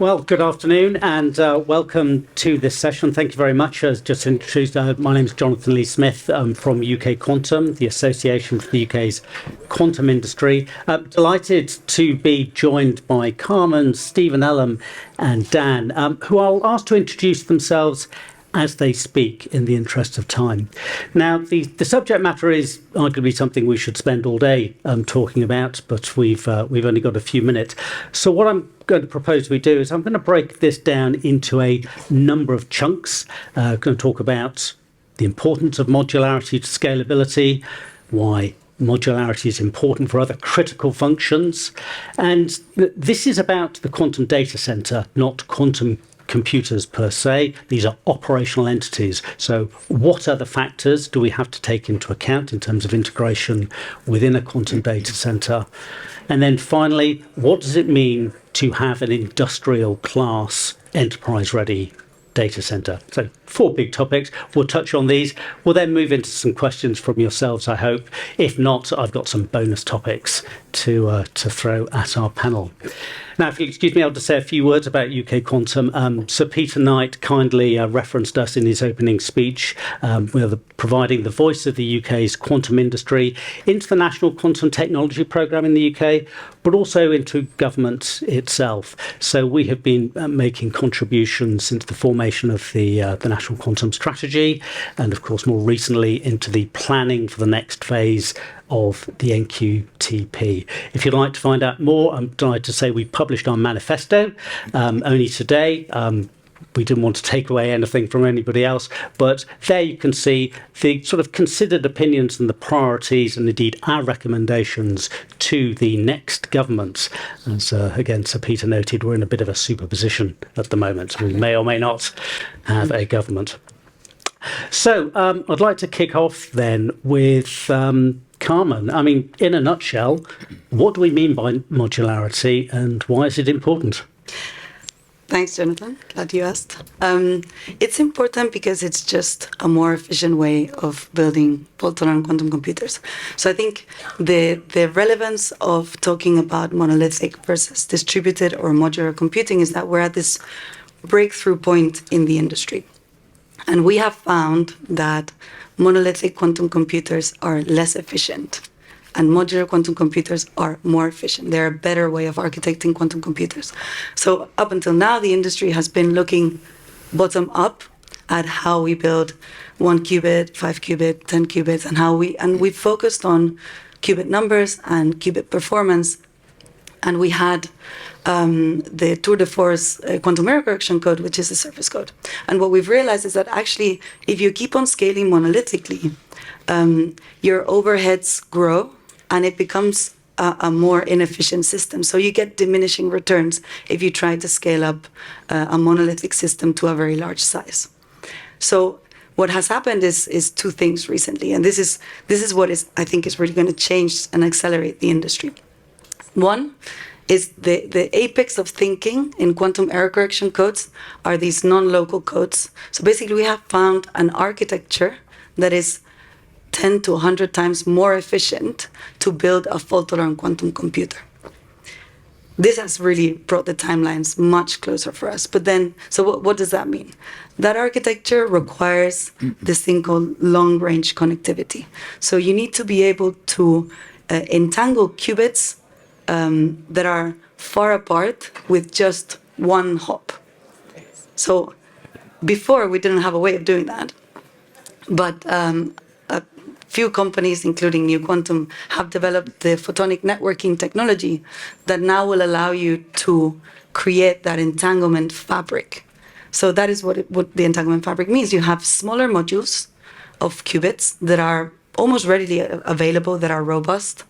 Well, good afternoon and welcome to this session. Thank you very much. As just introduced, my name is Jonathan Lee-Smith from UK Quantum, the Association for the UK's Quantum Industry. Delighted to be joined by Carmen, Stephen Ellum and Dan, who I'll ask to introduce themselves as they speak in the interest of time. Now, the subject matter is arguably something we should spend all day talking about, but we've only got a few minutes. So what I'm going to propose we do is I'm going to break this down into a number of chunks. I'm going to talk about the importance of modularity to scalability, why modularity is important for other critical functions, and this is about the quantum data center, not quantum computers per se. These are operational entities. So what other factors do we have to take into account in terms of integration within a quantum data center? And then finally, what does it mean to have an industrial class enterprise ready data center? So 4 big topics. We'll touch on these. We'll then move into some questions from yourselves, I hope. If not, I've got some bonus topics to throw at our panel. Now, if you'll excuse me, I'll just say a few words about UK Quantum. Sir Peter Knight kindly referenced us in his opening speech. We're providing the voice of the UK's quantum industry into the National Quantum Technology Programme in the UK, but also into government itself. So we have been making contributions into the formation of the National Quantum Strategy, and of course more recently into the planning for the next phase of the NQTP. If you'd like to find out more, I'm delighted to say we published our manifesto only today. We didn't want to take away anything from anybody else, but there you can see the sort of considered opinions and the priorities and indeed our recommendations to the next government. As again, Sir Peter noted, we're in a bit of a superposition at the moment. We may or may not have a government. So I'd like to kick off then with Carmen. I mean, in a nutshell, what do we mean by modularity and why is it important? Thanks, Jonathan. Glad you asked. It's important because it's just a more efficient way of building fault-tolerant quantum computers. So I think the relevance of talking about monolithic versus distributed or modular computing is that we're at this breakthrough point in the industry. And we have found that monolithic quantum computers are less efficient and modular quantum computers are more efficient. They're a better way of architecting quantum computers. So up until now, the industry has been looking bottom up at how we build 1 qubit, 5 qubit, 10 qubits, and we focused on qubit numbers and qubit performance. And we had the tour de force quantum error correction code, which is the surface code. And what we've realized is that actually, if you keep on scaling monolithically, your overheads grow and it becomes a more inefficient system. So you get diminishing returns if you try to scale up a monolithic system to a very large size. So what has happened is 2 things recently, and this is what I think is really going to change and accelerate the industry. One is the apex of thinking in quantum error correction codes are these non-local codes. So basically we have found an architecture that is 10 to 100 times more efficient to build a fault-tolerant quantum computer. This has really brought the timelines much closer for us. But then, so what does that mean? That architecture requires this thing called long-range connectivity. So you need to be able to entangle qubits that are far apart with just one hop. So before we didn't have a way of doing that, but a few companies, including New Quantum, have developed the photonic networking technology that now will allow you to create that entanglement fabric. So that is what the entanglement fabric means. You have smaller modules of qubits that are almost readily available, that are robust,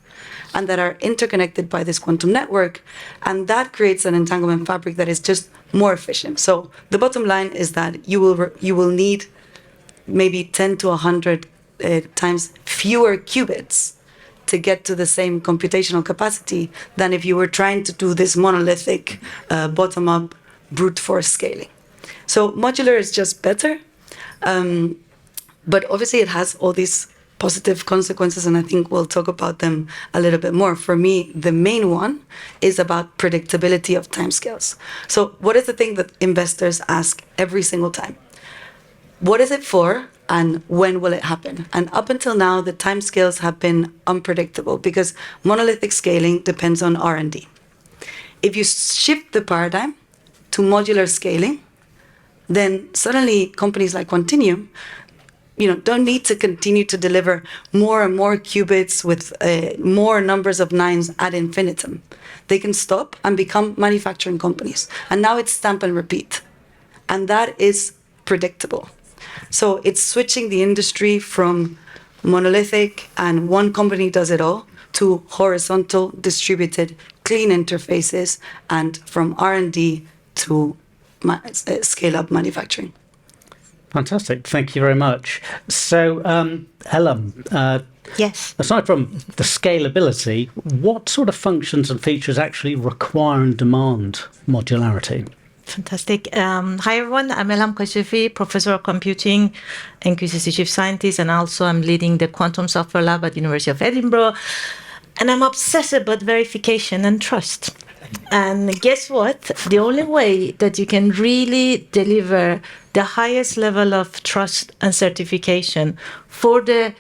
and that are interconnected by this quantum network, and that creates an entanglement fabric that is just more efficient. So the bottom line is that you will need maybe 10 to 100 times fewer qubits to get to the same computational capacity than if you were trying to do this monolithic bottom-up brute force scaling. So modular is just better, but obviously it has all these positive consequences, and I think we'll talk about them a little bit more. For me, the main one is about predictability of timescales. So what is the thing that investors ask every single time? What is it for, and when will it happen? And up until now, the timescales have been unpredictable because monolithic scaling depends on R&D. If you shift the paradigm to modular scaling, then suddenly companies like Quantinuum, don't need to continue to deliver more and more qubits with more numbers of nines ad infinitum. They can stop and become manufacturing companies. And now it's stamp and repeat. And that is predictable. So it's switching the industry from monolithic and one company does it all to horizontal, distributed, clean interfaces, and from R&D to scale-up manufacturing. Fantastic. Thank you very much. So, Ellen, yes. Aside from the scalability, what sort of functions and features actually require and demand modularity? Fantastic. Hi, everyone. I'm Elam Kashefi, Professor of Computing and QCC Chief Scientist, and also I'm leading the Quantum Software Lab at the University of Edinburgh. And I'm obsessed about verification and trust. And guess what? The only way that you can really deliver the highest level of trust and certification for the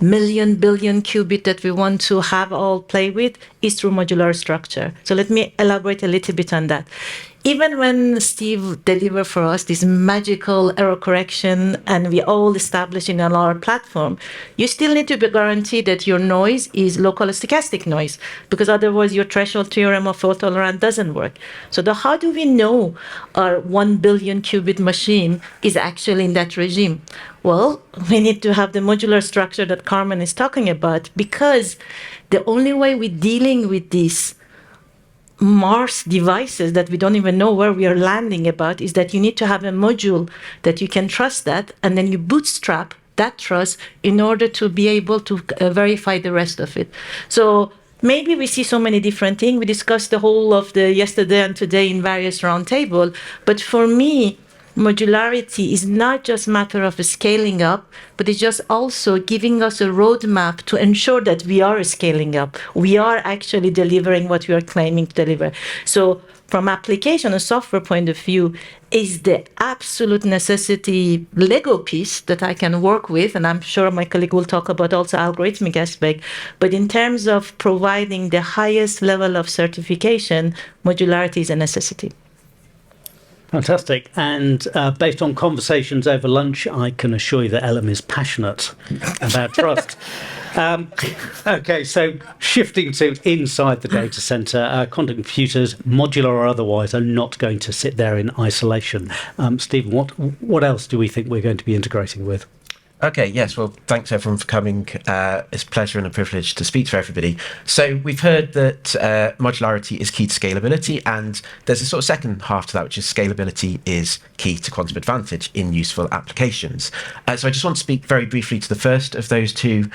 million, billion qubit that we want to have all play with is through modular structure. So let me elaborate a little bit on that. Even when Steve delivered for us this magical error correction and we all established in our platform, you still need to be guaranteed that your noise is local stochastic noise, because otherwise your threshold theorem of fault tolerance doesn't work. So how do we know our 1 billion qubit machine is actually in that regime? Well, we need to have the modular structure that Carmen is talking about, because the only way we're dealing with these Mars devices that we don't even know where we are landing about is that you need to have a module that you can trust that, and then you bootstrap that trust in order to be able to verify the rest of it. So maybe we see so many different things. We discussed the whole of the yesterday and today in various roundtables, but for me, modularity is not just a matter of scaling up, but it's just also giving us a roadmap to ensure that we are scaling up. We are actually delivering what we are claiming to deliver. So from application and software point of view, is the absolute necessity Lego piece that I can work with, and I'm sure my colleague will talk about also algorithmic aspect, but in terms of providing the highest level of certification, modularity is a necessity. Fantastic. And based on conversations over lunch, I can assure you that Ellen is passionate about trust. Okay, so shifting to inside the data center, quantum computers, modular or otherwise, are not going to sit there in isolation. Stephen, what else do we think we're going to be integrating with? Okay, yes, well, thanks everyone for coming. It's a pleasure and a privilege to speak to everybody. So we've heard that modularity is key to scalability, and there's a sort of second half to that, which is scalability is key to quantum advantage in useful applications. So I just want to speak very briefly to the first of those two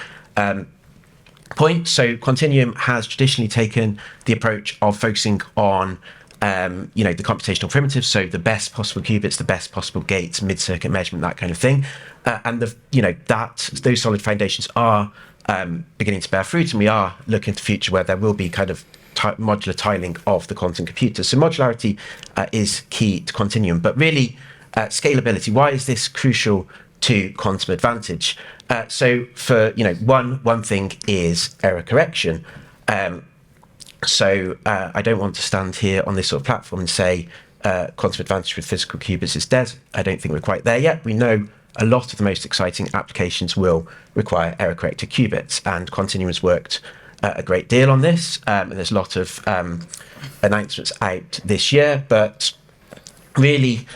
points. So Quantinuum has traditionally taken the approach of focusing on the computational primitives, so the best possible qubits, the best possible gates, mid-circuit measurement, that kind of thing, and those solid foundations are beginning to bear fruit, and we are looking to the future where there will be kind of modular tiling of the quantum computer. So modularity is key to Quantinuum, but really scalability. Why is this crucial to quantum advantage? So for one thing is error correction. So I don't want to stand here on this sort of platform and say quantum advantage with physical qubits is dead. I don't think we're quite there yet. We know a lot of the most exciting applications will require error-corrected qubits, and Quantinuum has worked a great deal on this, and there's a lot of announcements out this year. But really,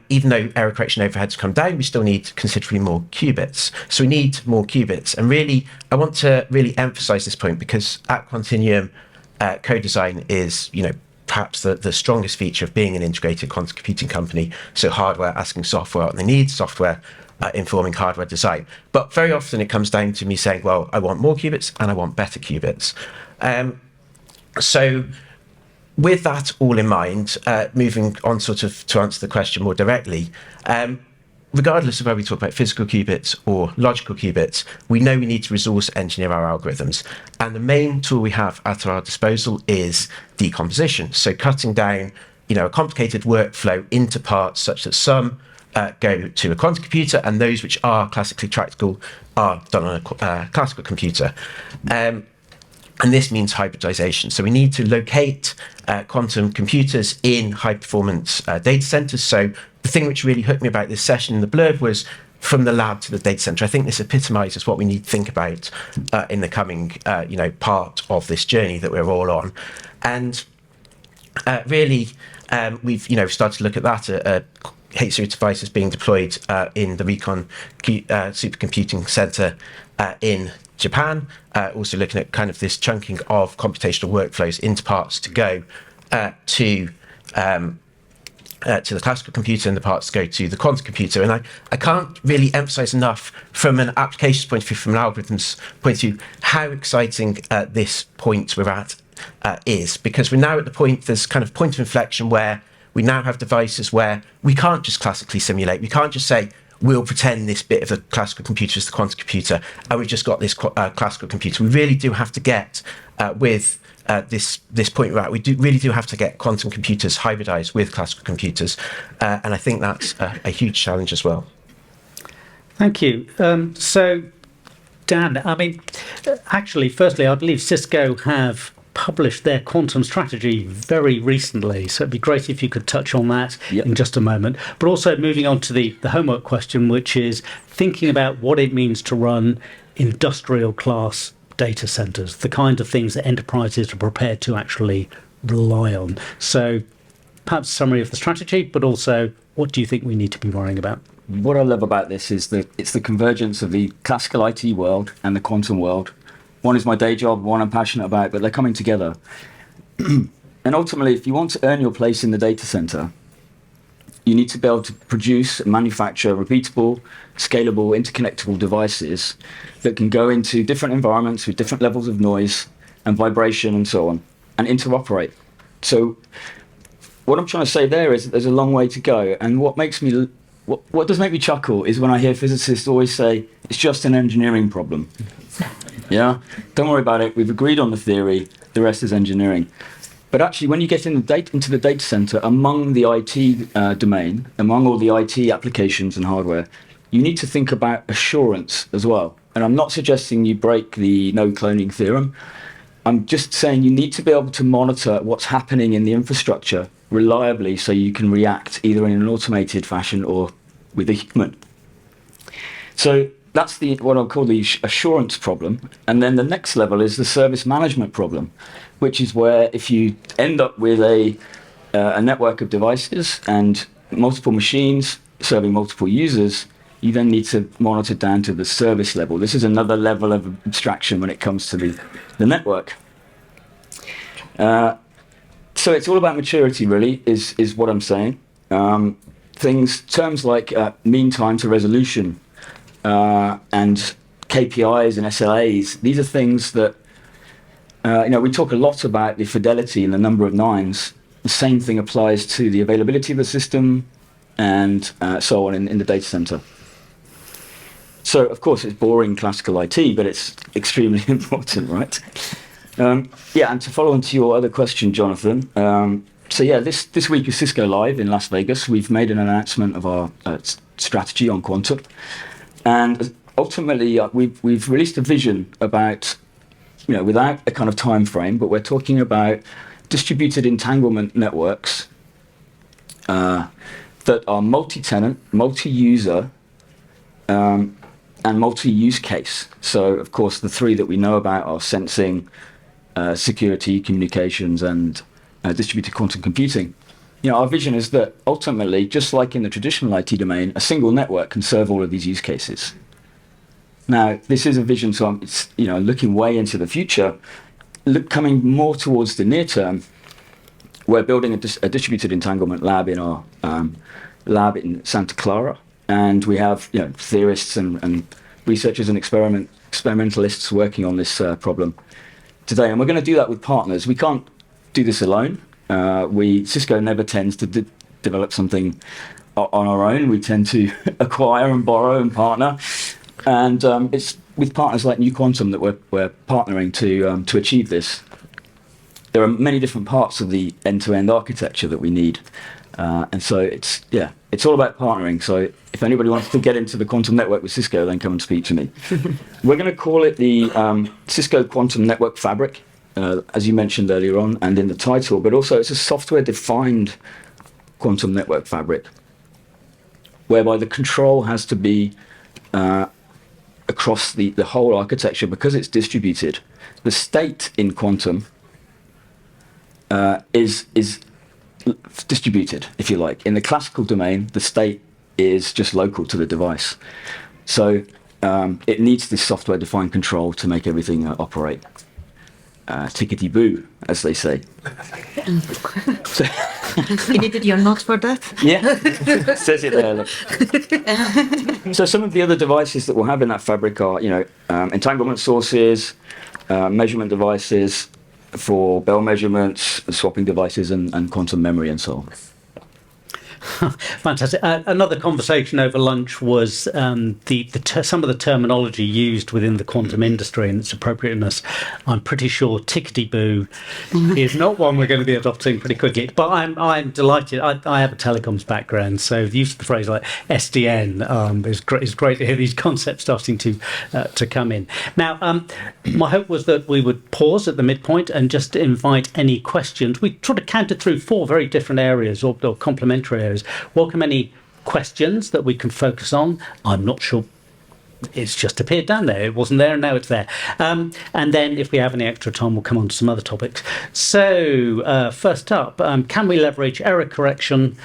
even though error correction overheads come down, we still need considerably more qubits. So we need more qubits. And really, I want to really emphasize this point, because at Quantinuum, co-design is, perhaps the strongest feature of being an integrated quantum computing company. So hardware asking software what they need, software informing hardware design. But very often it comes down to me saying, well, I want more qubits and I want better qubits. So with that all in mind, moving on sort of to answer the question more directly, regardless of whether we talk about physical qubits or logical qubits, we know we need to resource engineer our algorithms. And the main tool we have at our disposal is decomposition. So cutting down, a complicated workflow into parts such that some go to a quantum computer and those which are classically tractable are done on a classical computer. And this means hybridization. So we need to locate quantum computers in high-performance data centers. So the thing which really hooked me about this session in the blurb was from the lab to the data center. I think this epitomizes what we need to think about in the coming, part of this journey that we're all on. And really, we've, started to look at that. H-series devices being deployed in the Recon Supercomputing Center in Japan, also looking at kind of this chunking of computational workflows into parts to go to the classical computer and the parts to go to the quantum computer. And I can't really emphasize enough from an applications point of view, from an algorithms point of view, how exciting this point we're at is, because we're now at the point, there's kind of point of inflection where we now have devices where we can't just classically simulate. We can't just say, we'll pretend this bit of the classical computer is the quantum computer, and we've just got this classical computer. We really do have to get with this point we're at. We really do have to get quantum computers hybridized with classical computers, and I think that's a huge challenge as well. Thank you. So, Dan, actually, firstly, I believe Cisco have published their quantum strategy very recently, so it'd be great if you could touch on that in just a moment. But also moving on to the homework question, which is thinking about what it means to run industrial class data centers, the kind of things that enterprises are prepared to actually rely on. So perhaps a summary of the strategy, but also what do you think we need to be worrying about? What I love about this is that it's the convergence of the classical IT world and the quantum world. One is my day job, one I'm passionate about, but they're coming together. And ultimately, if you want to earn your place in the data center, you need to be able to produce and manufacture repeatable, scalable, interconnectable devices that can go into different environments with different levels of noise and vibration and so on, and interoperate. So what I'm trying to say there is that there's a long way to go. And what does make me chuckle is when I hear physicists always say, it's just an engineering problem. Yeah, don't worry about it. We've agreed on the theory. The rest is engineering. But actually, when you get into the data center, among the IT domain, among all the IT applications and hardware, you need to think about assurance as well. And I'm not suggesting you break the no cloning theorem. I'm just saying you need to be able to monitor what's happening in the infrastructure reliably so you can react either in an automated fashion or with a human. So that's what I'll call the assurance problem. And then the next level is the service management problem, which is where if you end up with a network of devices and multiple machines serving multiple users, you then need to monitor down to the service level. This is another level of abstraction when it comes to the network. So it's all about maturity, really, is what I'm saying. Terms like mean time to resolution, and KPIs and SLAs, these are things that, we talk a lot about the fidelity and the number of nines. The same thing applies to the availability of the system and so on in the data center. So, of course, it's boring classical IT, but it's extremely important, right? And to follow on to your other question, Jonathan, this week is Cisco Live in Las Vegas. We've made an announcement of our strategy on quantum. And ultimately, we've released a vision about, without a kind of time frame, but we're talking about distributed entanglement networks that are multi-tenant, multi-user, and multi-use case. So, of course, the three that we know about are sensing, security, communications, and distributed quantum computing. Our vision is that ultimately, just like in the traditional IT domain, a single network can serve all of these use cases. Now, this is a vision, so it's looking way into the future, coming more towards the near term. We're building a distributed entanglement lab in our lab in Santa Clara, and we have theorists and researchers and experimentalists working on this problem today, and we're going to do that with partners. We can't do this alone. Cisco never tends to develop something on our own. We tend to acquire and borrow and partner. And it's with partners like New Quantum that we're partnering to achieve this. There are many different parts of the end-to-end architecture that we need. And so it's all about partnering. So if anybody wants to get into the quantum network with Cisco, then come and speak to me. We're going to call it the Cisco Quantum Network Fabric, as you mentioned earlier on, and in the title, but also it's a software-defined quantum network fabric, whereby the control has to be across the whole architecture because it's distributed. The state in quantum is distributed, if you like. In the classical domain, the state is just local to the device. So it needs this software-defined control to make everything operate. Tickety-boo, as they say. You needed your note for that? Yeah, it says it there. Look. So some of the other devices that we'll have in that fabric are, entanglement sources, measurement devices, for Bell measurements, swapping devices, and quantum memory, and so on. Fantastic. Another conversation over lunch was some of the terminology used within the quantum industry and its appropriateness. I'm pretty sure tickety-boo is not one we're going to be adopting pretty quickly. But I'm delighted. I have a telecoms background, so the use of the phrase like SDN is great to hear these concepts starting to come in. Now, my hope was that we would pause at the midpoint and just invite any questions. We sort of counted through 4 very different areas or complementary areas. Welcome any questions that we can focus on. I'm not sure. It's just appeared down there. It wasn't there, and now it's there. And then if we have any extra time, we'll come on to some other topics. So first up, can we leverage error correction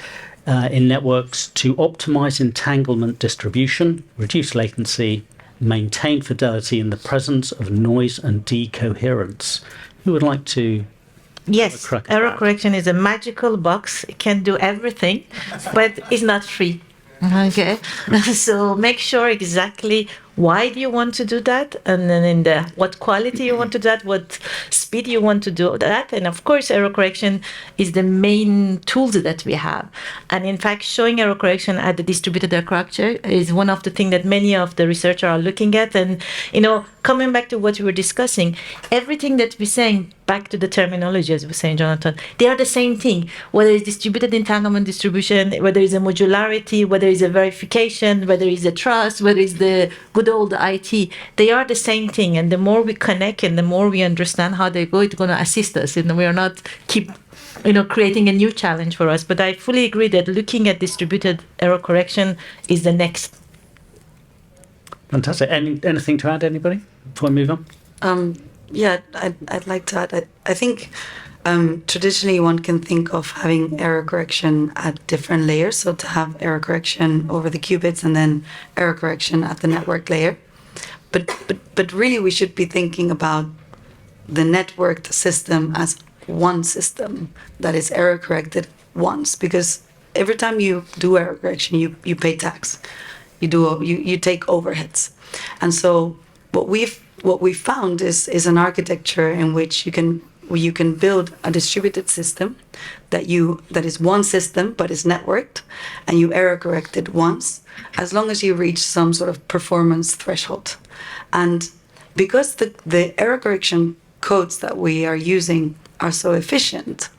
in networks to optimize entanglement distribution, reduce latency, maintain fidelity in the presence of noise and decoherence? Who would like to? Yes, error correction is a magical box. It can do everything, but it's not free. Okay, so make sure exactly why do you want to do that, and then what quality you want to do that, what speed you want to do that, and of course error correction is the main tools that we have. And in fact, showing error correction at the distributed architecture is one of the things that many of the researchers are looking at. And coming back to what we were discussing, everything that we're saying, back to the terminology, as we were saying, Jonathan, they are the same thing. Whether it's distributed entanglement distribution, whether it's a modularity, whether it's a verification, whether it's a trust, whether it's the good old IT, they are the same thing. And the more we connect and the more we understand how they go, it's going to assist us. And we are not keep creating a new challenge for us. But I fully agree that looking at distributed error correction is the next. Fantastic. Anything to add, anybody, before we move on? Yeah, I'd like to add. I think traditionally one can think of having error correction at different layers. So to have error correction over the qubits and then error correction at the network layer. But really we should be thinking about the networked system as one system that is error corrected once, because every time you do error correction, you pay tax. You take overheads. And so what we found is an architecture in which you can build a distributed system that is one system but is networked, and you error correct it once as long as you reach some sort of performance threshold. And because the error correction codes that we are using are so efficient,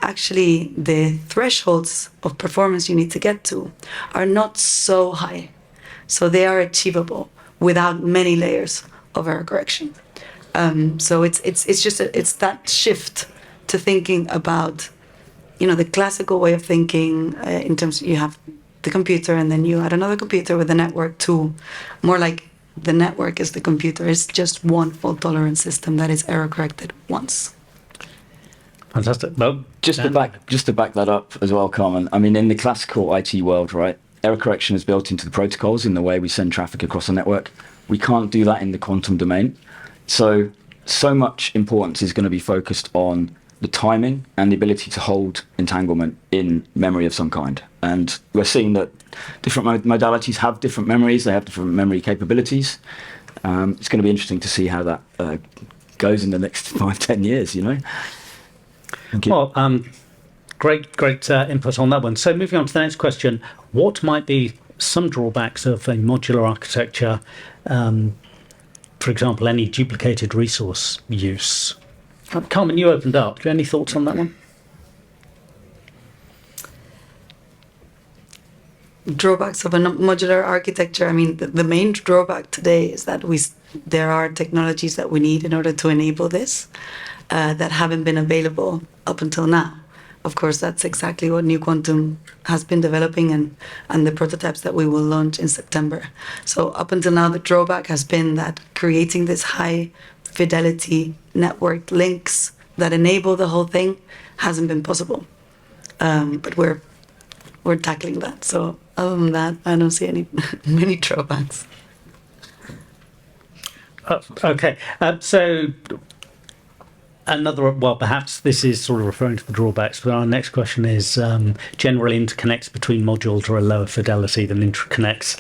actually the thresholds of performance you need to get to are not so high. So they are achievable without many layers of error correction. So it's that shift to thinking about, the classical way of thinking in terms of you have the computer and then you add another computer with a network to more like the network is the computer. It's just one fault tolerant system that is error corrected once. Fantastic. Well, just to back that up as well, Carmen. I mean, in the classical IT world, right, error correction is built into the protocols in the way we send traffic across a network. We can't do that in the quantum domain. So much importance is going to be focused on the timing and the ability to hold entanglement in memory of some kind. And we're seeing that different modalities have different memories. They have different memory capabilities. It's going to be interesting to see how that goes in the next 5-10 years, Thank you. Well, great input on that one. So moving on to the next question, what might be some drawbacks of a modular architecture? For example, any duplicated resource use. Carmen, you opened up. Do you have any thoughts on that one? Drawbacks of a modular architecture. I mean, the main drawback today is that there are technologies that we need in order to enable this that haven't been available up until now. Of course, that's exactly what New Quantum has been developing and the prototypes that we will launch in September. So up until now, the drawback has been that creating this high fidelity networked links that enable the whole thing hasn't been possible. But we're tackling that. So other than that, I don't see any many drawbacks. Okay, so perhaps this is sort of referring to the drawbacks, but our next question is general interconnects between modules are a lower fidelity than interconnects.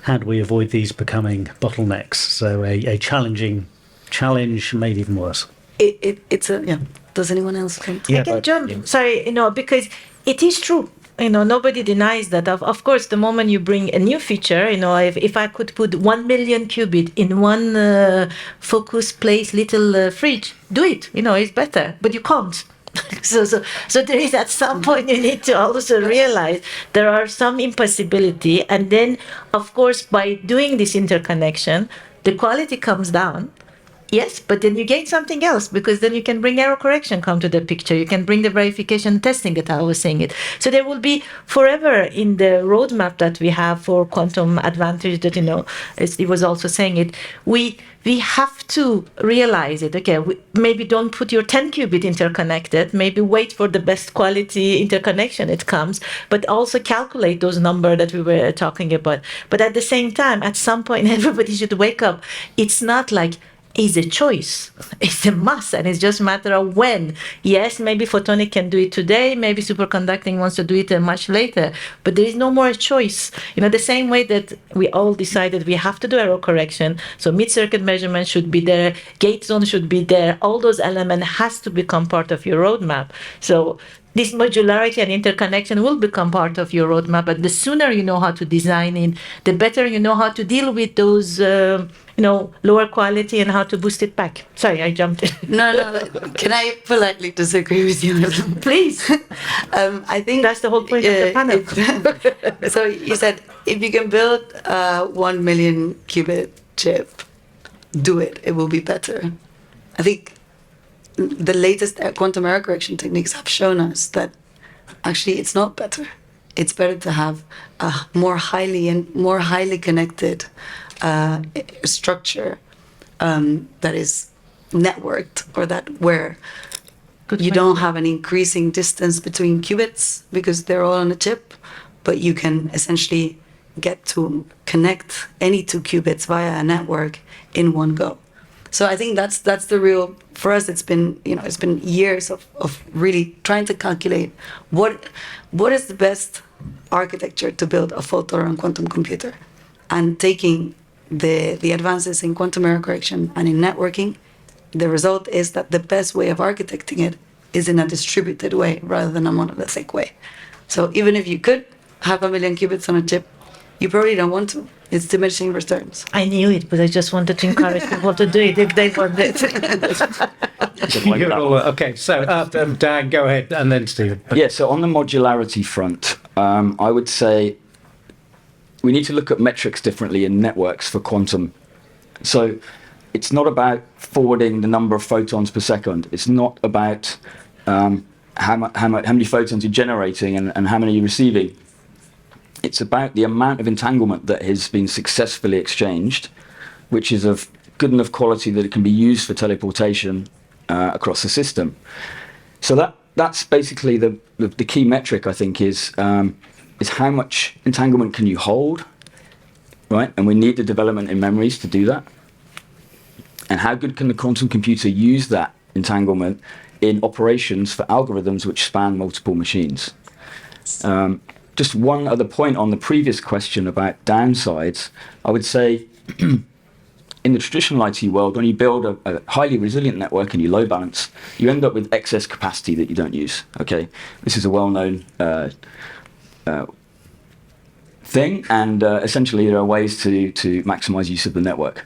How do we avoid these becoming bottlenecks? So a challenge made even worse. It's a, yeah. Does anyone else come? I can jump. Sorry, because it is true. Nobody denies that. Of course, the moment you bring a new feature, if I could put 1 million qubit in one focus place little fridge, do it. It's better, but you can't. So there is at some point you need to also realize there are some impossibility, and then of course by doing this interconnection, the quality comes down. Yes, but then you gain something else, because then you can bring error correction come to the picture. You can bring the verification testing that I was saying it. So there will be forever in the roadmap that we have for quantum advantage that, as it was also saying it, we have to realize it. Okay, maybe don't put your 10 qubit interconnected, maybe wait for the best quality interconnection it comes, but also calculate those numbers that we were talking about. But at the same time, at some point, everybody should wake up. It's not like is a choice. It's a must, and it's just a matter of when. Yes, maybe photonic can do it today, maybe superconducting wants to do it much later, but there is no more choice. The same way that we all decided we have to do error correction, so mid-circuit measurement should be there, gate zone should be there, all those elements has to become part of your roadmap. So this modularity and interconnection will become part of your roadmap, but the sooner you know how to design it, the better you know how to deal with those lower quality and how to boost it back. Sorry, I jumped in. No. Can I politely disagree with you? Please. I think that's the whole point of the panel. So you said if you can build a 1 million qubit chip, do it. It will be better. I think the latest quantum error correction techniques have shown us that actually it's not better. It's better to have a more highly connected structure that is networked, or that where you don't have an increasing distance between qubits because they're all on a chip, but you can essentially get to connect any two qubits via a network in one go. So I think that's the real, for us it's been years of really trying to calculate what is the best architecture to build a fault-tolerant quantum computer, and taking the advances in quantum error correction and in networking. The result is that the best way of architecting it is in a distributed way rather than a monolithic way. So even if you could have 1 million qubits on a chip, you probably don't want to. It's diminishing returns. I knew it, but I just wanted to encourage people to do it if they want it. Okay, so Dan, go ahead, and then Stephen. Yeah, so on the modularity front, I would say we need to look at metrics differently in networks for quantum. So it's not about forwarding the number of photons per second. It's not about how many photons you're generating and how many you're receiving. It's about the amount of entanglement that has been successfully exchanged, which is of good enough quality that it can be used for teleportation across the system. So that's basically the key metric, I think, is how much entanglement can you hold, right? And we need the development in memories to do that. And how good can the quantum computer use that entanglement in operations for algorithms which span multiple machines? Just one other point on the previous question about downsides, I would say in the traditional IT world, when you build a highly resilient network and you load balance, you end up with excess capacity that you don't use. Okay, this is a well-known thing, and essentially there are ways to maximize use of the network.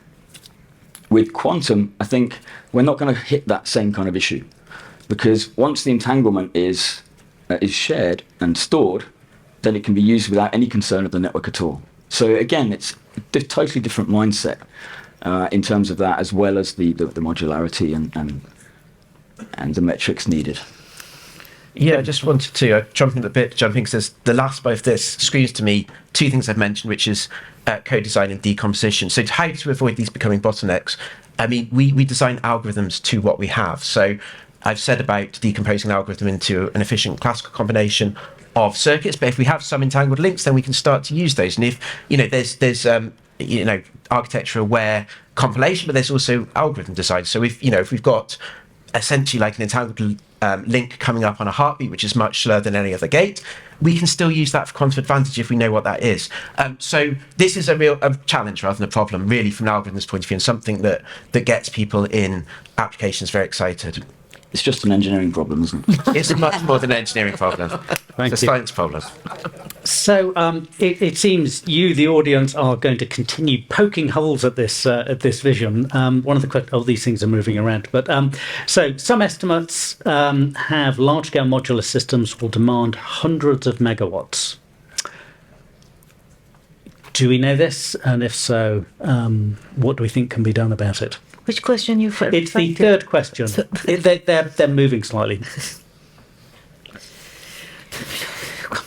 With quantum, I think we're not going to hit that same kind of issue, because once the entanglement is shared and stored, then it can be used without any concern of the network at all. So again, it's a totally different mindset in terms of that, as well as the modularity and the metrics needed. Yeah, I just wanted to jump in a bit, because the last part of this screams to me two things I've mentioned, which is co-design and decomposition. So how to avoid these becoming bottlenecks? I mean, we design algorithms to what we have. So I've said about decomposing an algorithm into an efficient classical combination of circuits, but if we have some entangled links, then we can start to use those. And if, there's architecture aware compilation, but there's also algorithm design. So if we've got essentially like an entangled link coming up on a heartbeat, which is much slower than any other gate, we can still use that for quantum advantage if we know what that is. So this is a real challenge rather than a problem, really, from an algorithm's point of view, and something that gets people in applications very excited. It's just an engineering problem, isn't it? It's much more than an engineering problem. It's a science problem. So it seems you, the audience, are going to continue poking holes at this vision. One of the these things are moving around, but so some estimates have large-scale modular systems will demand hundreds of megawatts. Do we know this? And if so, what do we think can be done about it? Which question you first? It's the third question. They're moving slightly.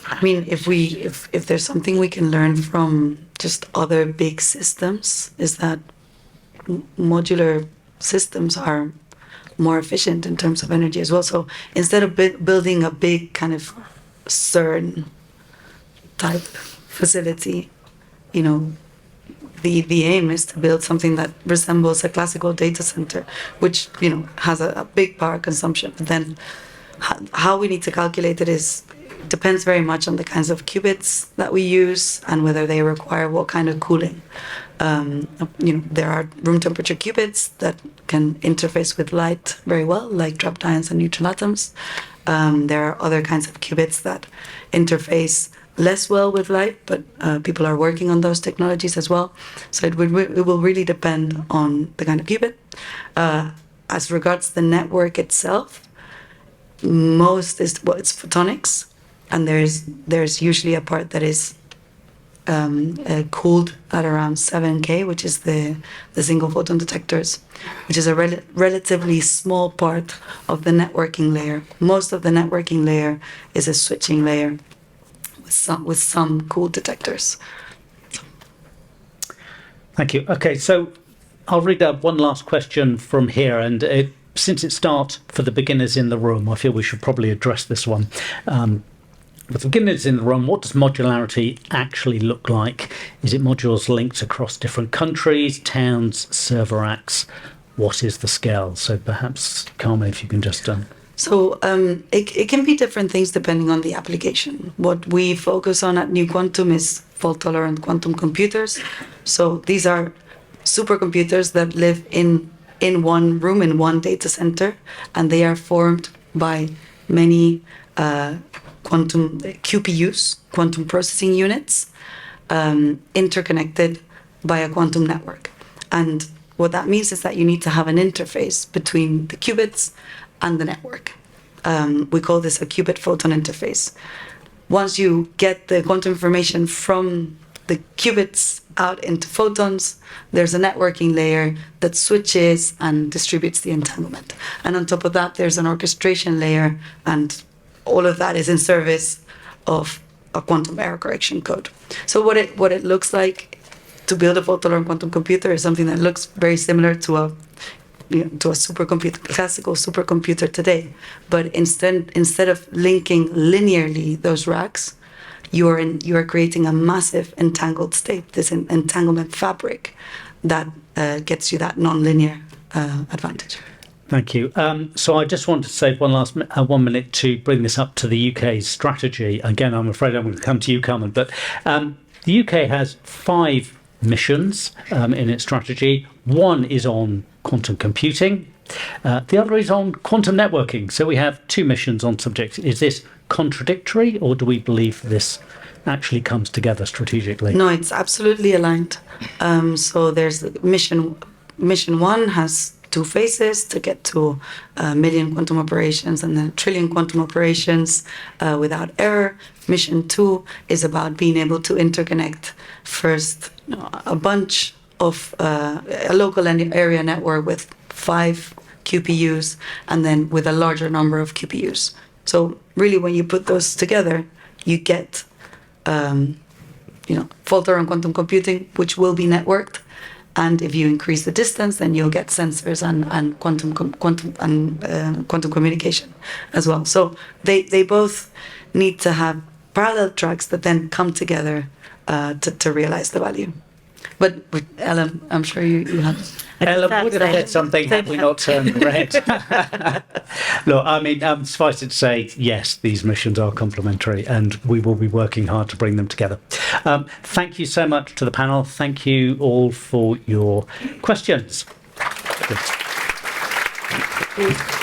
I mean, if there's something we can learn from just other big systems, is that modular systems are more efficient in terms of energy as well. So instead of building a big kind of CERN type facility, the aim is to build something that resembles a classical data center, which has a big power consumption. But then how we need to calculate it depends very much on the kinds of qubits that we use and whether they require what kind of cooling. There are room temperature qubits that can interface with light very well, like trapped ions and neutron atoms. There are other kinds of qubits that interface less well with light, but people are working on those technologies as well. So it will really depend on the kind of qubit. As regards the network itself, it's photonics, and there's usually a part that is cooled at around 7K, which is the single photon detectors, which is a relatively small part of the networking layer. Most of the networking layer is a switching layer with some cooled detectors. Thank you. Okay, so I'll read out one last question from here, and since it's start for the beginners in the room, I feel we should probably address this one. With the beginners in the room, what does modularity actually look like? Is it modules linked across different countries, towns, server racks? What is the scale? So perhaps, Carmen, if you can just... So it can be different things depending on the application. What we focus on at New Quantum is fault-tolerant quantum computers. So these are supercomputers that live in one room, in one data center, and they are formed by many quantum QPUs, quantum processing units, interconnected by a quantum network. And what that means is that you need to have an interface between the qubits and the network. We call this a qubit photon interface. Once you get the quantum information from the qubits out into photons, there's a networking layer that switches and distributes the entanglement. And on top of that, there's an orchestration layer, and all of that is in service of a quantum error correction code. So what it looks like to build a fault-tolerant quantum computer is something that looks very similar to a supercomputer, classical supercomputer today. But instead of linking linearly those racks, you are creating a massive entangled state, this entanglement fabric that gets you that nonlinear advantage. Thank you. So I just want to save one last 1 minute to bring this up to the UK's strategy. Again, I'm afraid I'm going to come to you, Carmen, but the UK has 5 missions in its strategy. One is on quantum computing. The other is on quantum networking. So we have two missions on subject. Is this contradictory, or do we believe this actually comes together strategically? No, it's absolutely aligned. So there's mission one has two phases to get to a million quantum operations and then trillion quantum operations without error. Mission two is about being able to interconnect first a bunch of a local area network with 5 QPUs and then with a larger number of QPUs. So really, when you put those together, you get fault-tolerant quantum computing, which will be networked. And if you increase the distance, then you'll get sensors and quantum communication as well. So they both need to have parallel tracks that then come together to realize the value. But with Ellen, I'm sure you have. Ellen would have said something had we not turned red. Look, I mean, suffice it to say, yes, these missions are complementary and we will be working hard to bring them together. Thank you so much to the panel. Thank you all for your questions. Good.